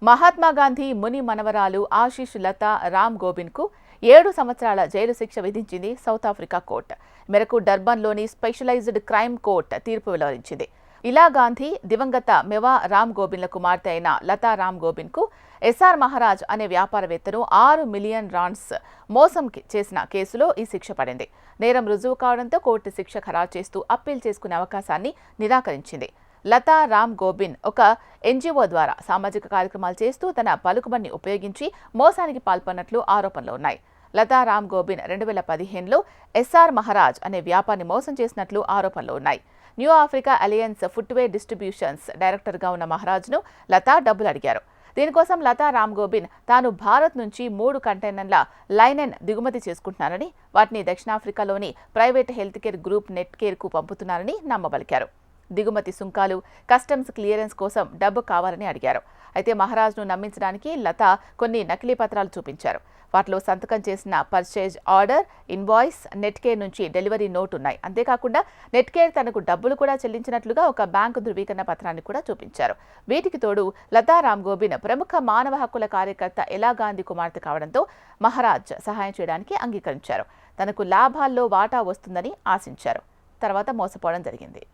మహాత్మా గాంధీ ముని మనవరాలు ఆశీష్ లతా రామ్ గోబిన్కు 7 సంవత్సరాల జైలు శిక్ష విధించింది సౌత్ ఆఫ్రికా కోర్టు. మేరకు డర్బన్లోని స్పెషలైజ్డ్ క్రైమ్ కోర్ట్ తీర్పు వెలువరించింది. ఇలా గాంధీ దివంగత మెవా రామ్ గోబిన్ల కుమార్తె అయిన లతా రామ్ గోబిన్కు ఎస్ఆర్ మహారాజ్ అనే వ్యాపారవేత్తను 6 మిలియన్ రాండ్స్ మోసం చేసిన కేసులో ఈ శిక్ష పడింది. నేరం రుజువు కావడంతో కోర్టు శిక్ష ఖరారు చేస్తూ అప్పీల్ చేసుకునే అవకాశాన్ని నిరాకరించింది. లతా రామ్ గోబిన్ ఒక ఎన్జీఓ ద్వారా సామాజిక కార్యక్రమాలు చేస్తూ తన పలుకుబడిని ఉపయోగించి మోసానికి పాల్పడినట్లు ఆరోపణలు ఉన్నాయి. లతా రామ్ గోబిన్ 2015లో ఎస్ఆర్ మహారాజ్ అనే వ్యాపారిని మోసం చేసినట్లు ఆరోపణలు ఉన్నాయి. New Africa alliance footwear distributions డైరెక్టర్గా ఉన్న మహారాజ్ను లతా డబ్బులు అడిగారు. దీనికోసం లతా రామ్ గోబిన్ తాను భారత్ నుంచి 3 కంటైనర్ల లైనెన్ దిగుమతి చేసుకుంటున్నారని, వాటిని దక్షిణాఫ్రికాలోని ప్రైవేట్ హెల్త్ కేర్ గ్రూప్ నెట్ కేర్కు పంపుతున్నారని నమ్మబలికారు. దిగుమతి సుంకాలు, కస్టమ్స్ క్లియరెన్స్ కోసం డబ్బు కావాలని అడిగారు. అయితే మహారాజ్ను నమ్మించడానికి లతా కొన్ని నకిలీ పత్రాలు చూపించారు. వాటిలో సంతకం చేసిన పర్చేజ్ ఆర్డర్, ఇన్వాయిస్, నెట్కేర్ నుంచి డెలివరీ నోట్ ఉన్నాయి. అంతేకాకుండా నెట్కేర్ తనకు డబ్బులు కూడా చెల్లించినట్లుగా ఒక బ్యాంకు ధృవీకరణ పత్రాన్ని కూడా చూపించారు. వీటికి తోడు లతా రామ్ గోబిన్ ప్రముఖ మానవ హక్కుల కార్యకర్త ఎలా గాంధీ కుమార్తె కావడంతో మహారాజ్ సహాయం చేయడానికి అంగీకరించారు. తనకు లాభాల్లో వాటా వస్తుందని ఆశించారు. తర్వాత మోసపోవడం జరిగింది.